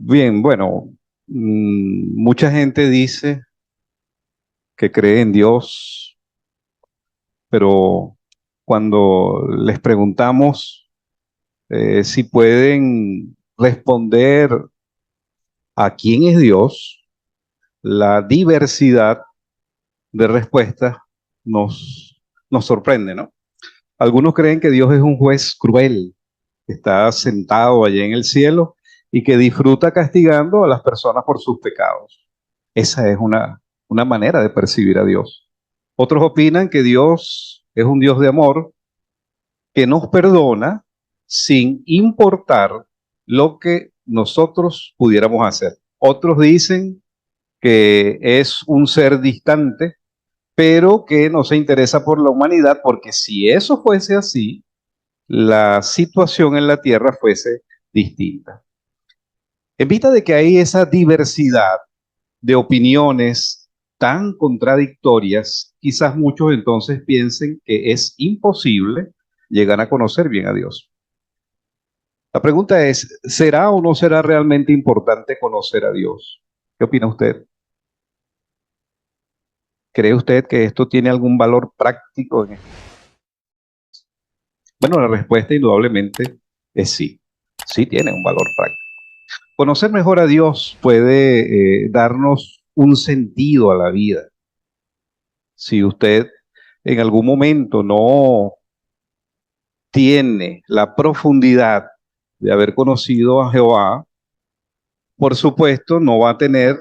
Bien, bueno, mucha gente dice que cree en Dios, pero cuando les preguntamos si pueden responder a quién es Dios, la diversidad de respuestas nos sorprende, ¿no? Algunos creen que Dios es un juez cruel, que está sentado allí en el cielo y que disfruta castigando a las personas por sus pecados. Esa es una manera de percibir a Dios. Otros opinan que Dios es un Dios de amor que nos perdona sin importar lo que nosotros pudiéramos hacer. Otros dicen que es un ser distante, pero que no se interesa por la humanidad, porque si eso fuese así, la situación en la tierra fuese distinta. En vista de que hay esa diversidad de opiniones tan contradictorias, quizás muchos entonces piensen que es imposible llegar a conocer bien a Dios. La pregunta es, ¿será o no será realmente importante conocer a Dios? ¿Qué opina usted? ¿Cree usted que esto tiene algún valor práctico en esto? Bueno, la respuesta indudablemente es sí. Sí tiene un valor práctico. Conocer mejor a Dios puede darnos un sentido a la vida. Si usted en algún momento no tiene la profundidad de haber conocido a Jehová, por supuesto no va a tener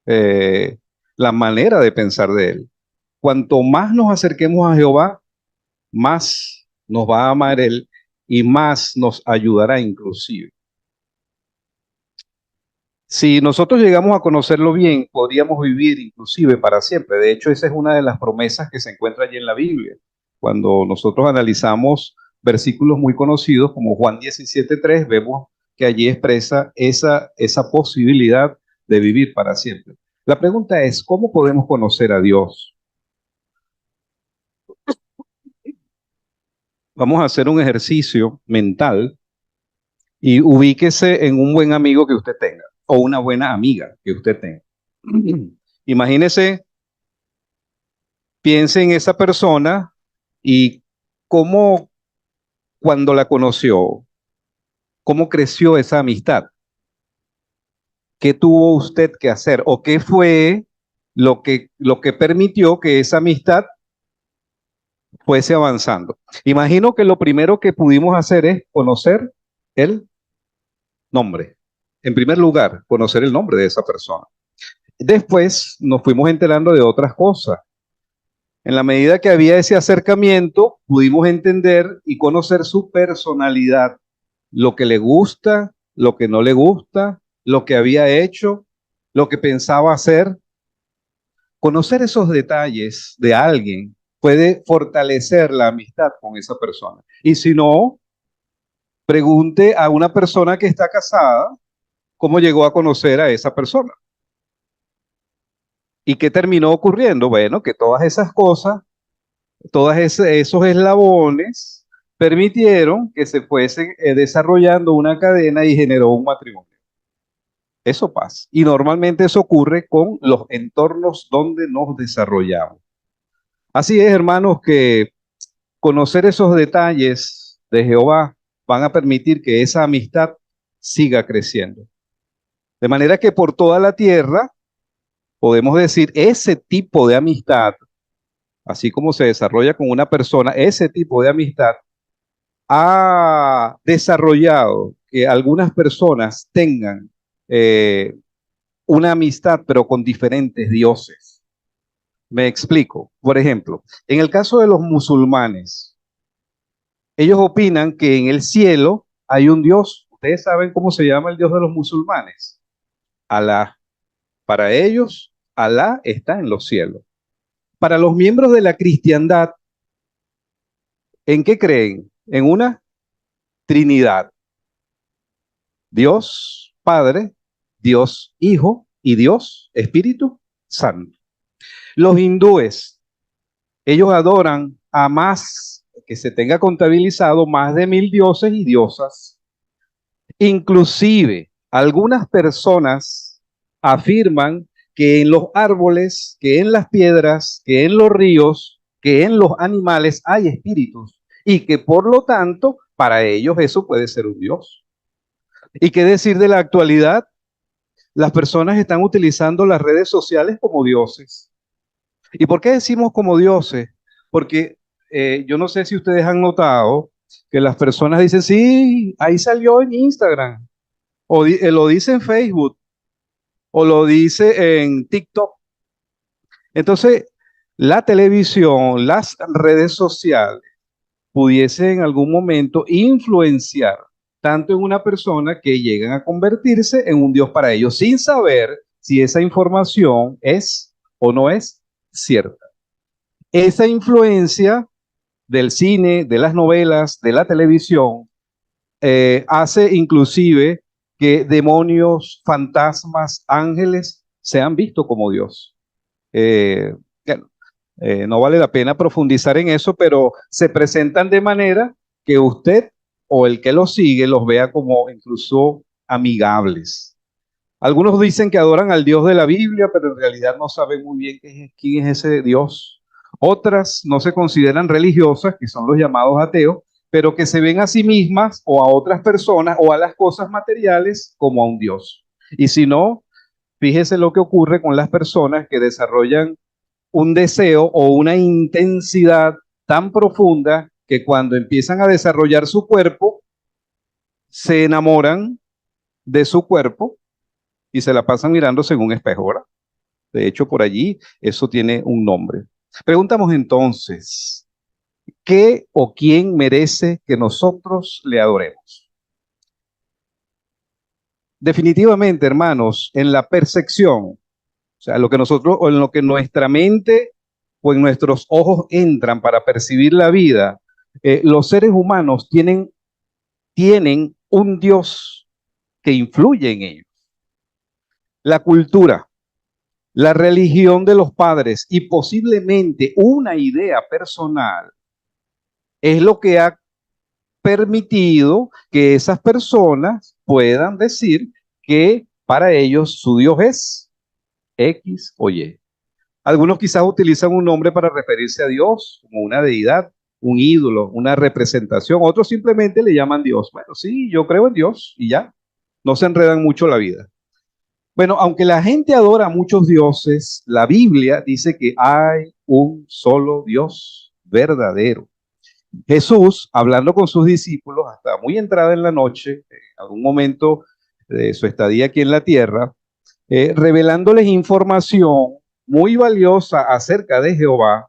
eh, la manera de pensar de él. Cuanto más nos acerquemos a Jehová, más nos va a amar él y más nos ayudará inclusive. Si nosotros llegamos a conocerlo bien, podríamos vivir inclusive para siempre. De hecho, esa es una de las promesas que se encuentra allí en la Biblia. Cuando nosotros analizamos versículos muy conocidos como Juan 17:3, vemos que allí expresa esa posibilidad de vivir para siempre. La pregunta es, ¿cómo podemos conocer a Dios? Vamos a hacer un ejercicio mental y ubíquese en un buen amigo que usted tenga o una buena amiga que usted tenga. Imagínese. Piense en esa persona y cómo cuando la conoció, cómo creció esa amistad, qué tuvo usted que hacer o qué fue lo que permitió que esa amistad fuese avanzando. Imagino que lo primero que pudimos hacer es conocer el nombre. En primer lugar, conocer el nombre de esa persona. Después nos fuimos enterando de otras cosas. En la medida que había ese acercamiento, pudimos entender y conocer su personalidad, lo que le gusta, lo que no le gusta, lo que había hecho, lo que pensaba hacer. Conocer esos detalles de alguien puede fortalecer la amistad con esa persona. Y si no, pregunte a una persona que está casada cómo llegó a conocer a esa persona. ¿Y qué terminó ocurriendo? Bueno, que todas esas cosas, esos eslabones permitieron que se fuese desarrollando una cadena y generó un matrimonio. Eso pasa. Y normalmente eso ocurre con los entornos donde nos desarrollamos. Así es, hermanos, que conocer esos detalles de Jehová van a permitir que esa amistad siga creciendo. De manera que por toda la tierra podemos decir ese tipo de amistad, así como se desarrolla con una persona, ese tipo de amistad ha desarrollado que algunas personas tengan eh, una amistad, pero con diferentes dioses. Me explico. Por ejemplo, en el caso de los musulmanes, ellos opinan que en el cielo hay un Dios. Ustedes saben cómo se llama el Dios de los musulmanes. Alá. Para ellos, Alá está en los cielos. Para los miembros de la cristiandad, ¿en qué creen? En una Trinidad. Dios Padre, Dios Hijo y Dios Espíritu Santo. Los hindúes, ellos adoran a más, que se tenga contabilizado, más de 1000 dioses y diosas. Inclusive Algunas personas afirman que en los árboles, que en las piedras, que en los ríos, que en los animales hay espíritus y que por lo tanto para ellos eso puede ser un Dios. ¿Y qué decir de la actualidad? Las personas están utilizando las redes sociales como dioses. ¿Y por qué decimos como dioses? Porque yo no sé si ustedes han notado que las personas dicen, sí, ahí salió en Instagram, o lo dice en Facebook, o lo dice en TikTok. Entonces, la televisión, las redes sociales pudiesen en algún momento influenciar tanto en una persona que llegan a convertirse en un Dios para ellos, sin saber si esa información es o no es cierta. Esa influencia del cine, de las novelas, de la televisión, hace inclusive que demonios, fantasmas, ángeles sean vistos como Dios. Bueno, no vale la pena profundizar en eso, pero se presentan de manera que usted o el que los sigue los vea como incluso amigables. Algunos dicen que adoran al Dios de la Biblia, pero en realidad no saben muy bien quién es ese Dios. Otras no se consideran religiosas, que son los llamados ateos, pero que se ven a sí mismas o a otras personas o a las cosas materiales como a un Dios. Y si no, fíjese lo que ocurre con las personas que desarrollan un deseo o una intensidad tan profunda que cuando empiezan a desarrollar su cuerpo, se enamoran de su cuerpo y se la pasan mirándose en un espejo, ¿verdad? De hecho, por allí eso tiene un nombre. Preguntamos entonces, ¿qué o quién merece que nosotros le adoremos? Definitivamente, hermanos, en la percepción, o sea, lo que nosotros o en lo que nuestra mente o en nuestros ojos entran para percibir la vida, los seres humanos tienen un Dios que influye en ellos. La cultura, la religión de los padres y posiblemente una idea personal es lo que ha permitido que esas personas puedan decir que para ellos su Dios es X o Y. Algunos quizás utilizan un nombre para referirse a Dios, como una deidad, un ídolo, una representación. Otros simplemente le llaman Dios. Bueno, sí, yo creo en Dios y ya. No se enredan mucho la vida. Bueno, aunque la gente adora a muchos dioses, la Biblia dice que hay un solo Dios verdadero. Jesús, hablando con sus discípulos, hasta muy entrada en la noche, en algún momento de su estadía aquí en la tierra, revelándoles información muy valiosa acerca de Jehová,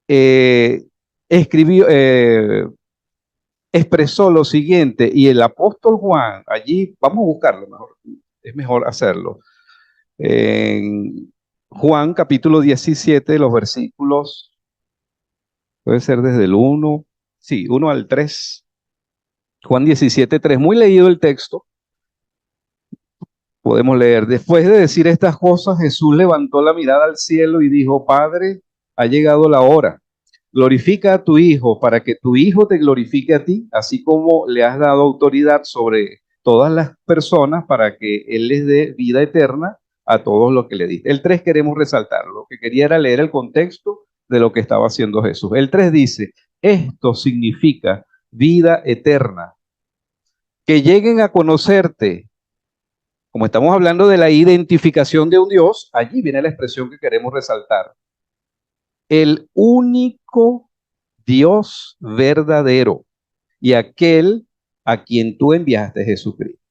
eh, escribió, expresó lo siguiente, y el apóstol Juan, allí, vamos a buscarlo mejor, es mejor hacerlo, en Juan capítulo 17, los versículos, puede ser desde el 1, sí, 1 al 3, Juan 17, 3, muy leído el texto, podemos leer, después de decir estas cosas, Jesús levantó la mirada al cielo y dijo, Padre, ha llegado la hora. Glorifica a tu Hijo para que tu Hijo te glorifique a ti, así como le has dado autoridad sobre todas las personas para que Él les dé vida eterna a todos los que le diste. El 3 queremos resaltar, lo que quería era leer el contexto de lo que estaba haciendo Jesús. El 3 dice, esto significa vida eterna, que lleguen a conocerte. Como estamos hablando de la identificación de un Dios, allí viene la expresión que queremos resaltar. El único Dios verdadero y aquel a quien tú enviaste, Jesucristo.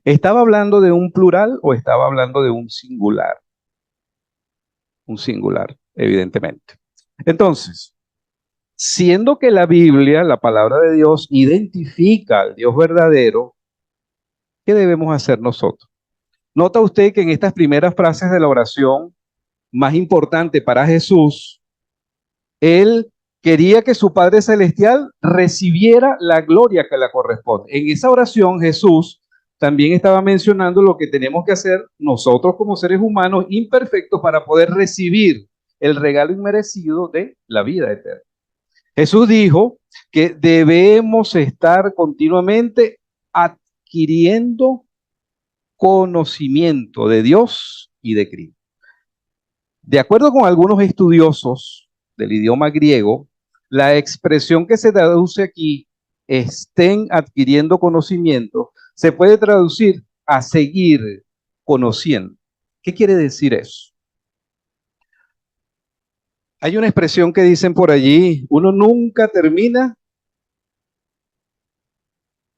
¿Estaba hablando de un plural o estaba hablando de un singular? Un singular, evidentemente. Entonces, siendo que la Biblia, la palabra de Dios, identifica al Dios verdadero, ¿qué debemos hacer nosotros? Nota usted que en estas primeras frases de la oración más importante para Jesús, él quería que su Padre Celestial recibiera la gloria que le corresponde. En esa oración Jesús también estaba mencionando lo que tenemos que hacer nosotros como seres humanos imperfectos para poder recibir el regalo inmerecido de la vida eterna. Jesús dijo que debemos estar continuamente adquiriendo conocimiento de Dios y de Cristo. De acuerdo con algunos estudiosos del idioma griego, la expresión que se traduce aquí, estén adquiriendo conocimiento, se puede traducir a seguir conociendo. ¿Qué quiere decir eso? Hay una expresión que dicen por allí, uno nunca termina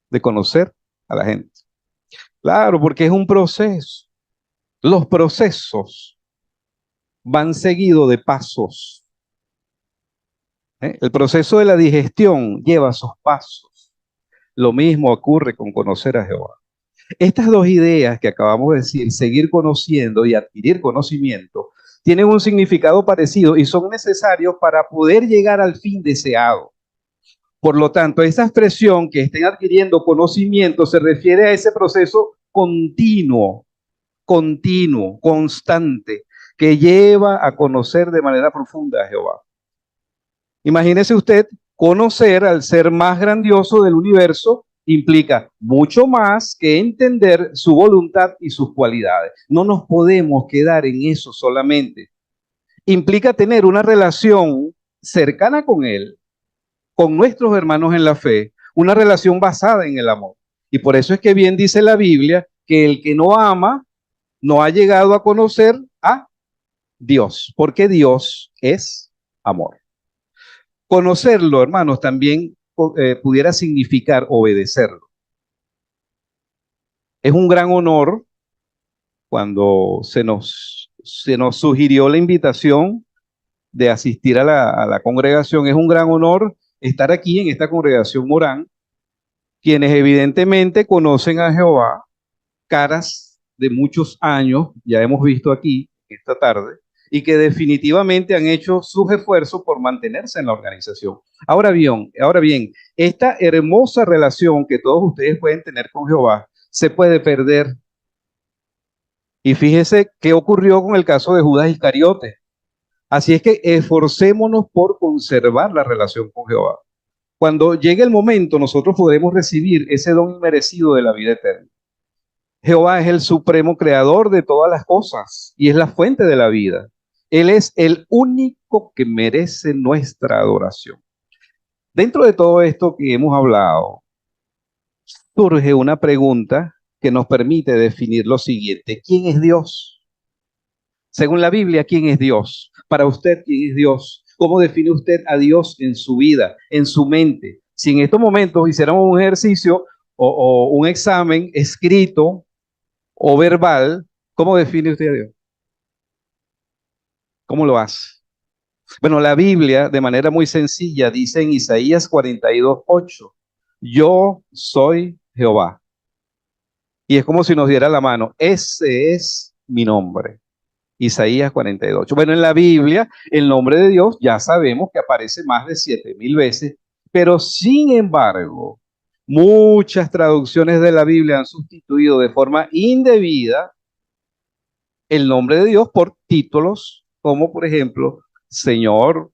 de conocer a la gente. Claro, porque es un proceso. Los procesos van seguidos de pasos. El proceso de la digestión lleva sus pasos. Lo mismo ocurre con conocer a Jehová. Estas dos ideas que acabamos de decir, seguir conociendo y adquirir conocimiento, tienen un significado parecido y son necesarios para poder llegar al fin deseado. Por lo tanto, esa expresión que estén adquiriendo conocimiento se refiere a ese proceso continuo, constante, que lleva a conocer de manera profunda a Jehová. Imagínese usted, conocer al ser más grandioso del universo implica mucho más que entender su voluntad y sus cualidades. No nos podemos quedar en eso solamente. Implica tener una relación cercana con Él, con nuestros hermanos en la fe, una relación basada en el amor. Y por eso es que bien dice la Biblia que el que no ama no ha llegado a conocer a Dios, porque Dios es amor. Conocerlo, hermanos, también pudiera significar obedecerlo. Es un gran honor cuando se nos sugirió la invitación de asistir a la congregación. Es un gran honor estar aquí en esta congregación Morán, quienes evidentemente conocen a Jehová, caras de muchos años, ya hemos visto aquí esta tarde, y que definitivamente han hecho sus esfuerzos por mantenerse en la organización. Ahora bien, esta hermosa relación que todos ustedes pueden tener con Jehová se puede perder. Y fíjese qué ocurrió con el caso de Judas Iscariote. Así es que esforcémonos por conservar la relación con Jehová. Cuando llegue el momento, nosotros podremos recibir ese don inmerecido de la vida eterna. Jehová es el supremo creador de todas las cosas y es la fuente de la vida. Él es el único que merece nuestra adoración. Dentro de todo esto que hemos hablado, surge una pregunta que nos permite definir lo siguiente. ¿Quién es Dios? Según la Biblia, ¿quién es Dios? Para usted, ¿quién es Dios? ¿Cómo define usted a Dios en su vida, en su mente? Si en estos momentos hiciéramos un ejercicio o un examen escrito o verbal, ¿cómo define usted a Dios? ¿Cómo lo hace? Bueno, la Biblia de manera muy sencilla dice en Isaías 42:8, yo soy Jehová. Y es como si nos diera la mano, ese es mi nombre. Isaías 42:8. Bueno, en la Biblia el nombre de Dios ya sabemos que aparece más de 7,000 veces, pero sin embargo, muchas traducciones de la Biblia han sustituido de forma indebida el nombre de Dios por títulos como, por ejemplo, Señor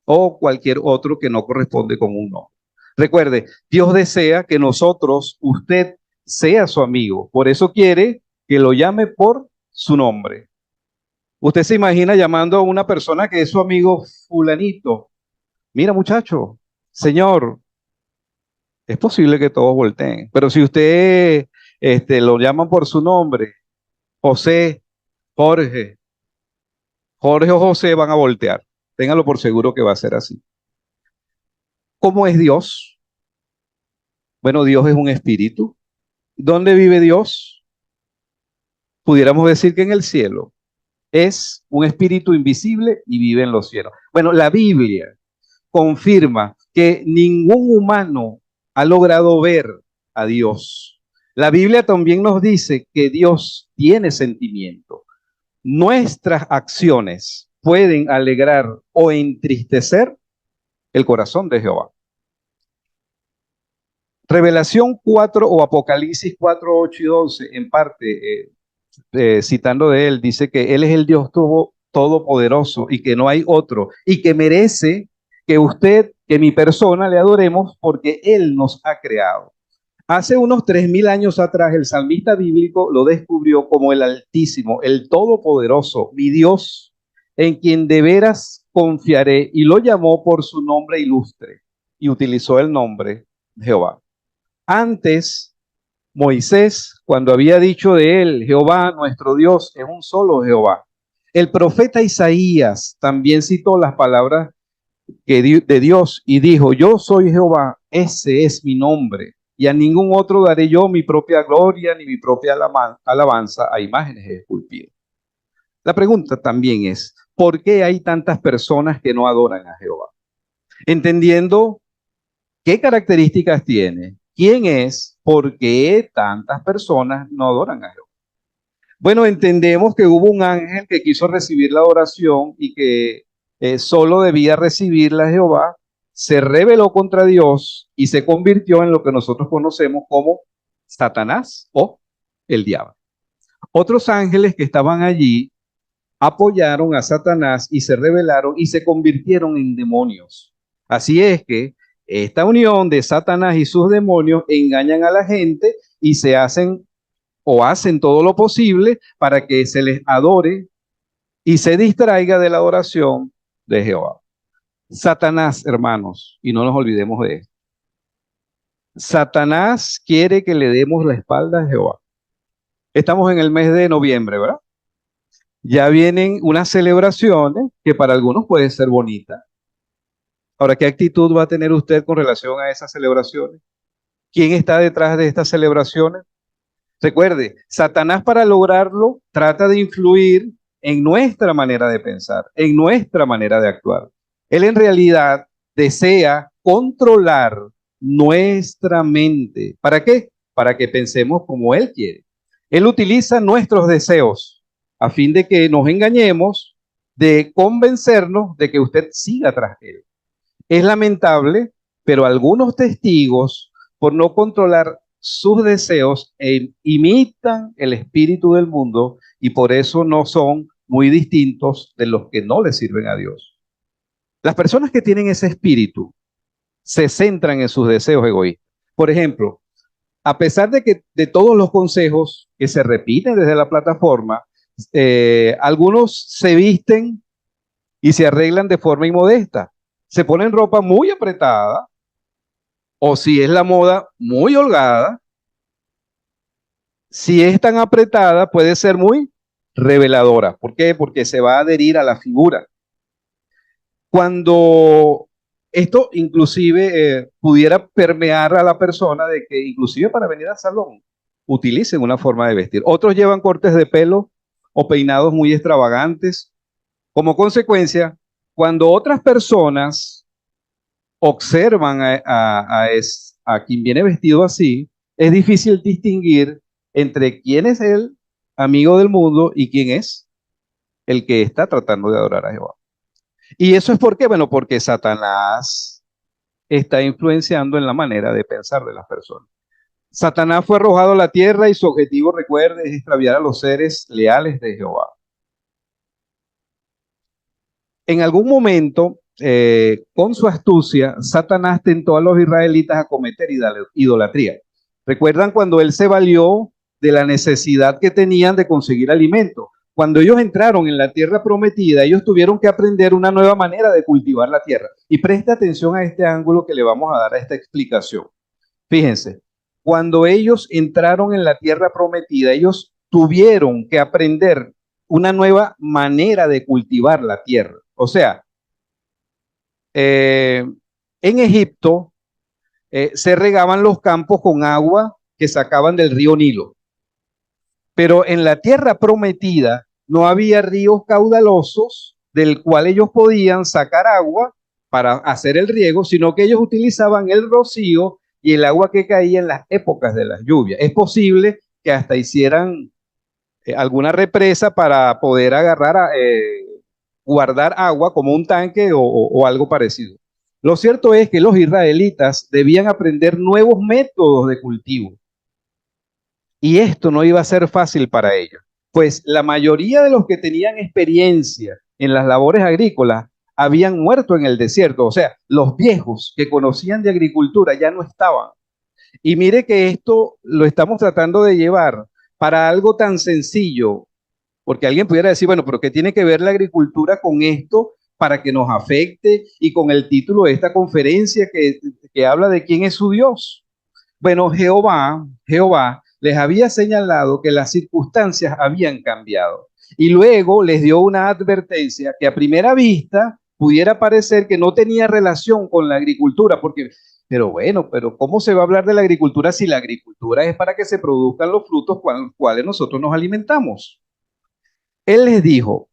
o cualquier otro que no corresponde con un nombre. Recuerde, Dios desea que nosotros, usted, sea su amigo. Por eso quiere que lo llame por su nombre. Usted se imagina llamando a una persona que es su amigo fulanito. Mira, muchacho, señor, es posible que todos volteen. Pero si usted lo llaman por su nombre, José, Jorge, Jorge o José van a voltear. Téngalo por seguro que va a ser así. ¿Cómo es Dios? Bueno, Dios es un espíritu. ¿Dónde vive Dios? Pudiéramos decir que en el cielo. Es un espíritu invisible y vive en los cielos. Bueno, la Biblia confirma que ningún humano ha logrado ver a Dios. La Biblia también nos dice que Dios tiene sentimiento. Nuestras acciones pueden alegrar o entristecer el corazón de Jehová. Revelación 4 o Apocalipsis 4, 8 y 12, en parte, citando de él, dice que él es el Dios todopoderoso y que no hay otro y que merece que usted, que mi persona le adoremos porque él nos ha creado. Hace unos 3000 años atrás, el salmista bíblico lo descubrió como el Altísimo, el Todopoderoso, mi Dios, en quien de veras confiaré, y lo llamó por su nombre ilustre, y utilizó el nombre Jehová. Antes, Moisés, cuando había dicho de él, Jehová, nuestro Dios, es un solo Jehová. El profeta Isaías también citó las palabras de Dios y dijo, yo soy Jehová, ese es mi nombre, y a ningún otro daré yo mi propia gloria ni mi propia alabanza a imágenes esculpidas. La pregunta también es, ¿por qué hay tantas personas que no adoran a Jehová? Entendiendo qué características tiene, quién es, por qué tantas personas no adoran a Jehová. Bueno, entendemos que hubo un ángel que quiso recibir la oración y que solo debía recibirla Jehová, se rebeló contra Dios y se convirtió en lo que nosotros conocemos como Satanás o el diablo. Otros ángeles que estaban allí apoyaron a Satanás y se rebelaron y se convirtieron en demonios. Así es que esta unión de Satanás y sus demonios engañan a la gente y se hacen o hacen todo lo posible para que se les adore y se distraiga de la adoración de Jehová. Satanás, hermanos, y no nos olvidemos de esto. Satanás quiere que le demos la espalda a Jehová. Estamos en el mes de noviembre, ¿verdad? Ya vienen unas celebraciones que para algunos pueden ser bonitas. Ahora, ¿qué actitud va a tener usted con relación a esas celebraciones? ¿Quién está detrás de estas celebraciones? Recuerde, Satanás para lograrlo trata de influir en nuestra manera de pensar, en nuestra manera de actuar. Él en realidad desea controlar nuestra mente. ¿Para qué? Para que pensemos como Él quiere. Él utiliza nuestros deseos a fin de que nos engañemos, de convencernos de que usted siga tras Él. Es lamentable, pero algunos testigos, por no controlar sus deseos, imitan el espíritu del mundo y por eso no son muy distintos de los que no le sirven a Dios. Las personas que tienen ese espíritu se centran en sus deseos egoístas. Por ejemplo, a pesar de que de todos los consejos que se repiten desde la plataforma, algunos se visten y se arreglan de forma inmodesta. Se ponen ropa muy apretada, o si es la moda, muy holgada. Si es tan apretada, puede ser muy reveladora. ¿Por qué? Porque se va a adherir a la figura. Cuando esto inclusive pudiera permear a la persona de que inclusive para venir al salón utilicen una forma de vestir. Otros llevan cortes de pelo o peinados muy extravagantes. Como consecuencia, cuando otras personas observan a quien viene vestido así, es difícil distinguir entre quién es el amigo del mundo y quién es el que está tratando de adorar a Jehová. ¿Y eso es por qué? Bueno, porque Satanás está influenciando en la manera de pensar de las personas. Satanás fue arrojado a la tierra y su objetivo, recuerde, es extraviar a los seres leales de Jehová. En algún momento, con su astucia, Satanás tentó a los israelitas a cometer idolatría. ¿Recuerdan cuando él se valió de la necesidad que tenían de conseguir alimento? Cuando ellos entraron en la tierra prometida, ellos tuvieron que aprender una nueva manera de cultivar la tierra. Y presta atención a este ángulo que le vamos a dar a esta explicación. Fíjense, cuando ellos entraron en la tierra prometida, ellos tuvieron que aprender una nueva manera de cultivar la tierra. O sea, en Egipto se regaban los campos con agua que sacaban del río Nilo. Pero en la tierra prometida no había ríos caudalosos del cual ellos podían sacar agua para hacer el riego, sino que ellos utilizaban el rocío y el agua que caía en las épocas de las lluvias. Es posible que hasta hicieran alguna represa para poder guardar agua como un tanque o algo parecido. Lo cierto es que los israelitas debían aprender nuevos métodos de cultivo. Y esto no iba a ser fácil para ellos, pues la mayoría de los que tenían experiencia en las labores agrícolas habían muerto en el desierto. O sea, los viejos que conocían de agricultura ya no estaban. Y mire que esto lo estamos tratando de llevar para algo tan sencillo, porque alguien pudiera decir, bueno, pero ¿qué tiene que ver la agricultura con esto para que nos afecte y con el título de esta conferencia que habla de quién es su Dios? Bueno, Jehová les había señalado que las circunstancias habían cambiado y luego les dio una advertencia que a primera vista pudiera parecer que no tenía relación con la agricultura, porque, pero bueno, pero ¿cómo se va a hablar de la agricultura si la agricultura es para que se produzcan los frutos con los cuales nosotros nos alimentamos? Él les dijo,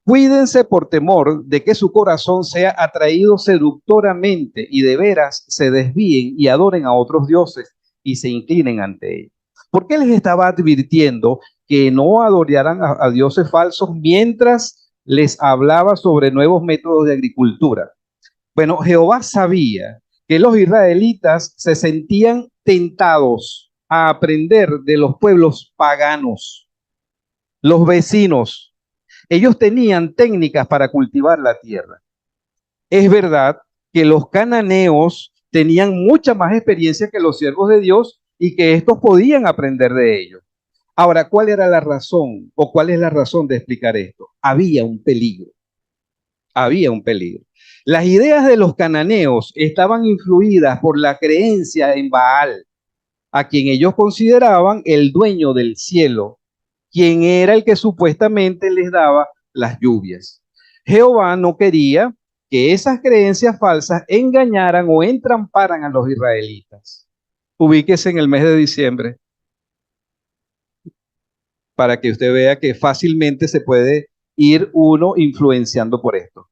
cuídense por temor de que su corazón sea atraído seductoramente y de veras se desvíen y adoren a otros dioses y se inclinen ante ellos. Porque les estaba advirtiendo que no adoraran a dioses falsos mientras les hablaba sobre nuevos métodos de agricultura. Bueno, Jehová sabía que los israelitas se sentían tentados a aprender de los pueblos paganos, los vecinos. Ellos tenían técnicas para cultivar la tierra. Es verdad que los cananeos tenían mucha más experiencia que los siervos de Dios y que estos podían aprender de ellos. Ahora, ¿cuál era la razón o cuál es la razón de explicar esto? Había un peligro, había un peligro. Las ideas de los cananeos estaban influidas por la creencia en Baal, a quien ellos consideraban el dueño del cielo, quien era el que supuestamente les daba las lluvias. Jehová no quería que esas creencias falsas engañaran o entramparan a los israelitas. Ubíquese en el mes de diciembre para que usted vea que fácilmente se puede ir uno influenciando por esto.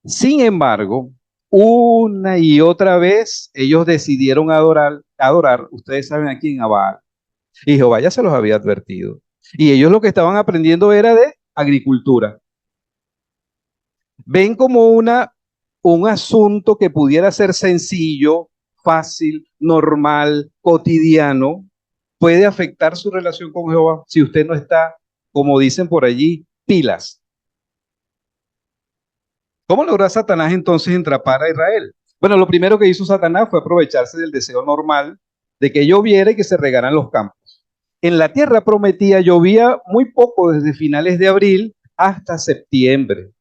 Sin embargo, una y otra vez ellos decidieron adorar, ustedes saben a quién, a Baal. Y Jehová ya se los había advertido. Y ellos lo que estaban aprendiendo era de agricultura. Ven como un asunto que pudiera ser sencillo, fácil, normal, cotidiano, puede afectar su relación con Jehová si usted no está, como dicen por allí, pilas. ¿Cómo logró Satanás entonces entrapar a Israel? Bueno, lo primero que hizo Satanás fue aprovecharse del deseo normal de que lloviera y que se regaran los campos. En la tierra prometida llovía muy poco desde finales de abril hasta septiembre.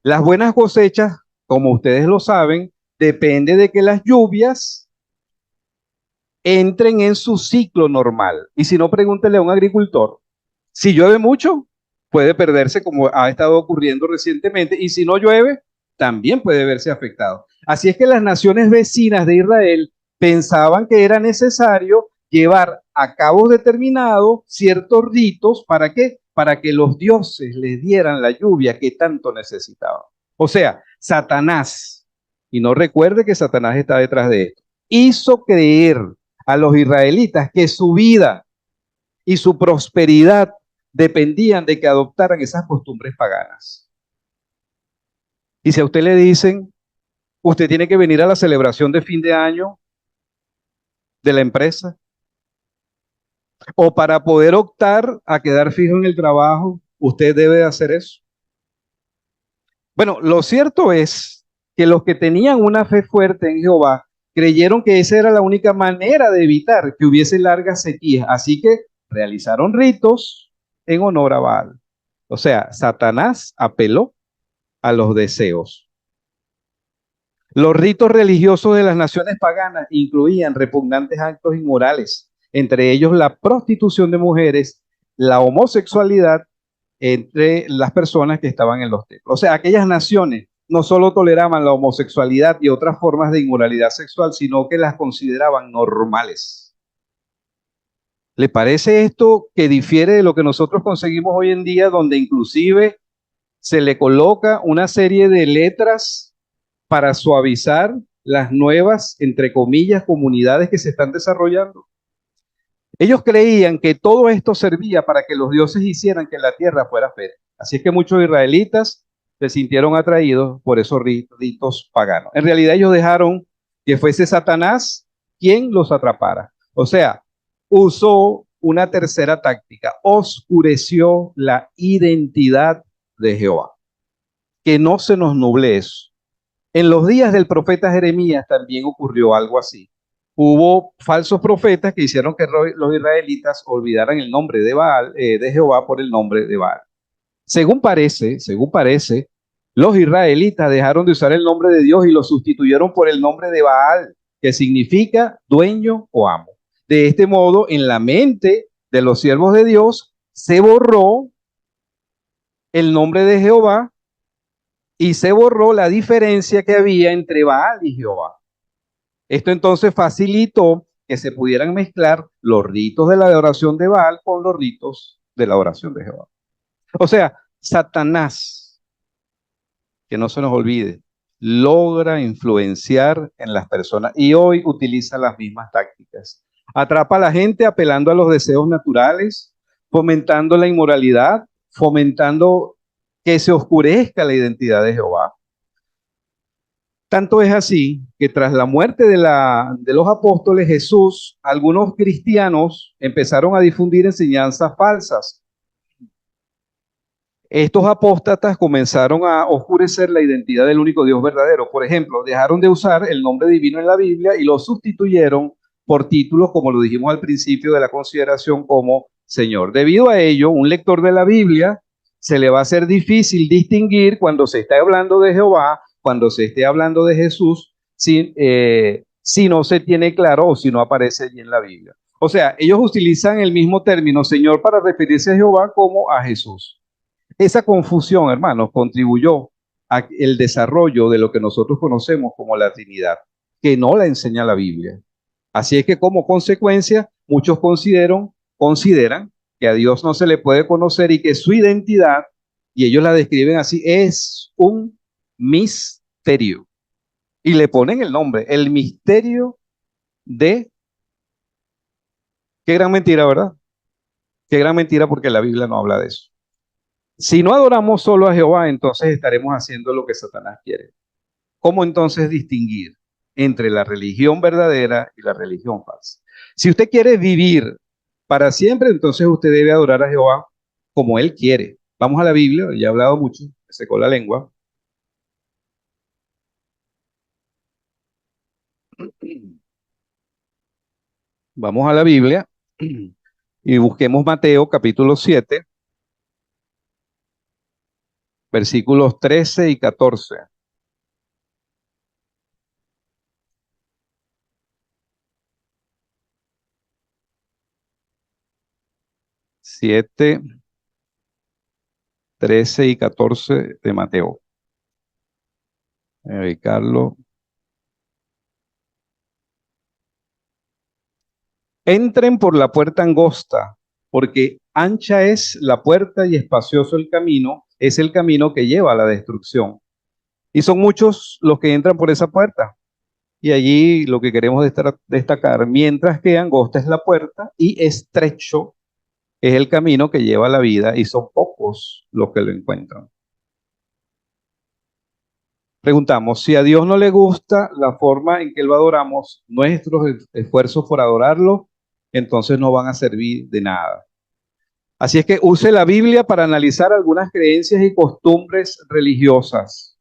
Las buenas cosechas, como ustedes lo saben, depende de que las lluvias entren en su ciclo normal. Y si no, pregúntele a un agricultor. Si llueve mucho, puede perderse como ha estado ocurriendo recientemente. Y si no llueve, también puede verse afectado. Así es que las naciones vecinas de Israel pensaban que era necesario llevar a cabo determinados ciertos ritos. ¿Para qué? Para que los dioses les dieran la lluvia que tanto necesitaban. O sea, Satanás, y no recuerde que Satanás está detrás de esto, hizo creer a los israelitas que su vida y su prosperidad dependían de que adoptaran esas costumbres paganas. Y si a usted le dicen, usted tiene que venir a la celebración de fin de año de la empresa, o para poder optar a quedar fijo en el trabajo, usted debe de hacer eso. Bueno, lo cierto es que los que tenían una fe fuerte en Jehová creyeron que esa era la única manera de evitar que hubiese largas sequías. Así que realizaron ritos en honor a Baal. O sea, Satanás apeló a los deseos. Los ritos religiosos de las naciones paganas incluían repugnantes actos inmorales, entre ellos la prostitución de mujeres, la homosexualidad entre las personas que estaban en los templos. O sea, aquellas naciones no solo toleraban la homosexualidad y otras formas de inmoralidad sexual, sino que las consideraban normales. ¿Le parece esto que difiere de lo que nosotros conseguimos hoy en día, donde inclusive se le coloca una serie de letras para suavizar las nuevas, entre comillas, comunidades que se están desarrollando? Ellos creían que todo esto servía para que los dioses hicieran que la tierra fuera fértil. Así es que muchos israelitas se sintieron atraídos por esos ritos paganos. En realidad ellos dejaron que fuese Satanás quien los atrapara. O sea, usó una tercera táctica, oscureció la identidad de Jehová. Que no se nos nuble eso. En los días del profeta Jeremías también ocurrió algo así. Hubo falsos profetas que hicieron que los israelitas olvidaran el nombre de Baal, de Jehová por el nombre de Baal. Según parece, los israelitas dejaron de usar el nombre de Dios y lo sustituyeron por el nombre de Baal, que significa dueño o amo. De este modo, en la mente de los siervos de Dios se borró el nombre de Jehová y se borró la diferencia que había entre Baal y Jehová. Esto entonces facilitó que se pudieran mezclar los ritos de la adoración de Baal con los ritos de la oración de Jehová. O sea, Satanás, que no se nos olvide, logra influenciar en las personas y hoy utiliza las mismas tácticas. Atrapa a la gente apelando a los deseos naturales, fomentando la inmoralidad, fomentando que se oscurezca la identidad de Jehová. Tanto es así que tras la muerte de los apóstoles, Jesús, algunos cristianos empezaron a difundir enseñanzas falsas. Estos apóstatas comenzaron a oscurecer la identidad del único Dios verdadero. Por ejemplo, dejaron de usar el nombre divino en la Biblia y lo sustituyeron por títulos, como lo dijimos al principio de la consideración, como Señor. Debido a ello, un lector de la Biblia se le va a hacer difícil distinguir cuando se está hablando de Jehová, cuando se esté hablando de Jesús, si no se tiene claro o si no aparece allí en la Biblia. O sea, ellos utilizan el mismo término Señor para referirse a Jehová como a Jesús. Esa confusión, hermanos, contribuyó al desarrollo de lo que nosotros conocemos como la Trinidad, que no la enseña la Biblia. Así es que como consecuencia, muchos consideran que a Dios no se le puede conocer y que su identidad, y ellos la describen así, es un misterio. Y le ponen el nombre, el misterio de... Qué gran mentira, ¿verdad? Qué gran mentira porque la Biblia no habla de eso. Si no adoramos solo a Jehová, entonces estaremos haciendo lo que Satanás quiere. ¿Cómo entonces distinguir entre la religión verdadera y la religión falsa? Si usted quiere vivir para siempre, entonces usted debe adorar a Jehová como Él quiere. Vamos a la Biblia, ya he hablado mucho, me secó la lengua. Vamos a la Biblia y busquemos Mateo capítulo 7, versículos 13 y 14. 7, 13 y 14 de Mateo. Carlos. Entren por la puerta angosta, porque ancha es la puerta y espacioso el camino, es el camino que lleva a la destrucción. Y son muchos los que entran por esa puerta. Y allí lo que queremos destacar, mientras que angosta es la puerta y estrecho es el camino que lleva a la vida, y son pocos los que lo encuentran. Preguntamos, si a Dios no le gusta la forma en que lo adoramos, nuestros esfuerzos por adorarlo, entonces no van a servir de nada. Así es que use la Biblia para analizar algunas creencias y costumbres religiosas.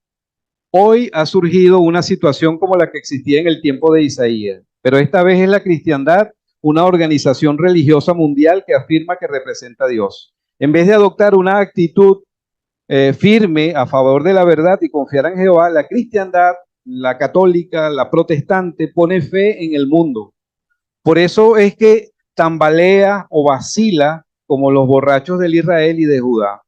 Hoy ha surgido una situación como la que existía en el tiempo de Isaías, pero esta vez es la cristiandad, una organización religiosa mundial que afirma que representa a Dios. En vez de adoptar una actitud firme a favor de la verdad y confiar en Jehová, la cristiandad, la católica, la protestante, pone fe en el mundo. Por eso es que tambalea o vacila como los borrachos del Israel y de Judá.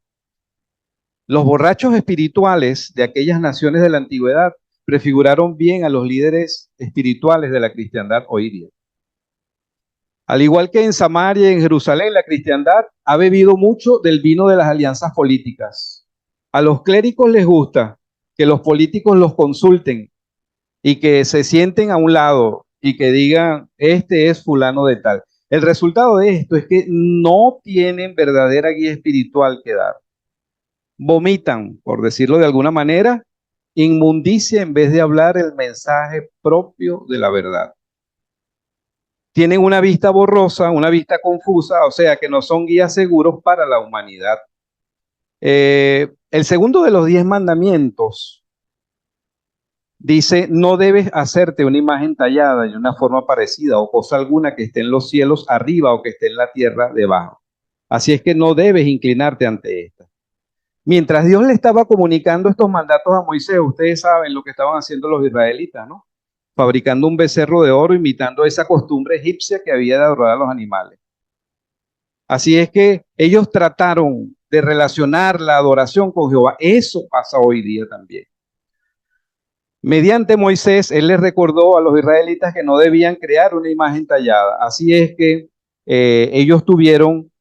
Los borrachos espirituales de aquellas naciones de la antigüedad prefiguraron bien a los líderes espirituales de la cristiandad hoy día. Al igual que en Samaria y en Jerusalén, la cristiandad ha bebido mucho del vino de las alianzas políticas. A los clérigos les gusta que los políticos los consulten y que se sienten a un lado y que digan, este es fulano de tal. El resultado de esto es que no tienen verdadera guía espiritual que dar. Vomitan, por decirlo de alguna manera, inmundicia en vez de hablar el mensaje propio de la verdad. Tienen una vista borrosa, una vista confusa, o sea que no son guías seguros para la humanidad. El segundo de los 10 mandamientos Dice, no debes hacerte una imagen tallada de una forma parecida o cosa alguna que esté en los cielos arriba o que esté en la tierra debajo. Así es que no debes inclinarte ante esta. Mientras Dios le estaba comunicando estos mandatos a Moisés, ustedes saben lo que estaban haciendo los israelitas, ¿no? Fabricando un becerro de oro, imitando esa costumbre egipcia que había de adorar a los animales. Así es que ellos trataron de relacionar la adoración con Jehová. Eso pasa hoy día también. Mediante Moisés, él les recordó a los israelitas que no debían crear una imagen tallada. Así es que ellos tuvieron,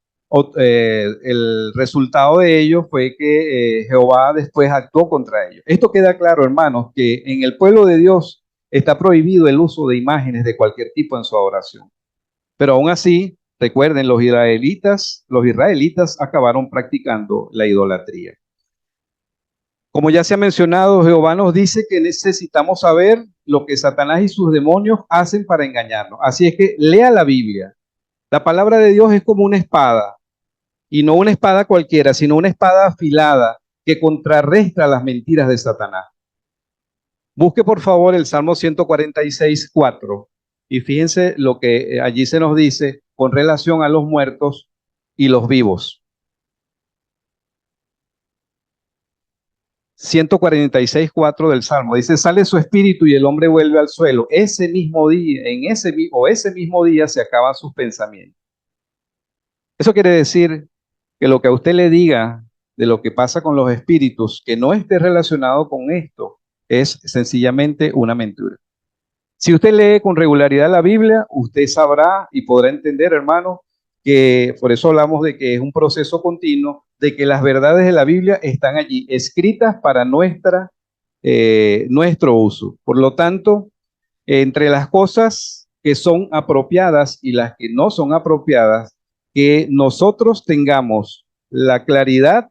el resultado de ello fue que Jehová después actuó contra ellos. Esto queda claro, hermanos, que en el pueblo de Dios está prohibido el uso de imágenes de cualquier tipo en su adoración. Pero aún así, recuerden, los israelitas acabaron practicando la idolatría. Como ya se ha mencionado, Jehová nos dice que necesitamos saber lo que Satanás y sus demonios hacen para engañarnos. Así es que lea la Biblia. La palabra de Dios es como una espada, y no una espada cualquiera, sino una espada afilada que contrarresta las mentiras de Satanás. Busque por favor el Salmo 146:4 y fíjense lo que allí se nos dice con relación a los muertos y los vivos. 146:4 del Salmo. Dice, sale su espíritu y el hombre vuelve al suelo. Ese mismo día, ese mismo día se acaban sus pensamientos. Eso quiere decir que lo que a usted le diga de lo que pasa con los espíritus, que no esté relacionado con esto, es sencillamente una mentira. Si usted lee con regularidad la Biblia, usted sabrá y podrá entender, hermano, que por eso hablamos de que es un proceso continuo, de que las verdades de la Biblia están allí, escritas para nuestro uso. Por lo tanto, entre las cosas que son apropiadas y las que no son apropiadas, que nosotros tengamos la claridad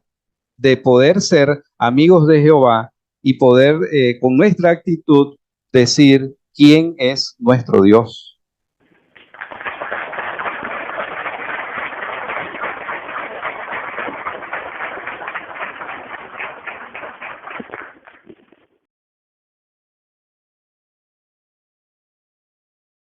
de poder ser amigos de Jehová y poder con nuestra actitud decir quién es nuestro Dios.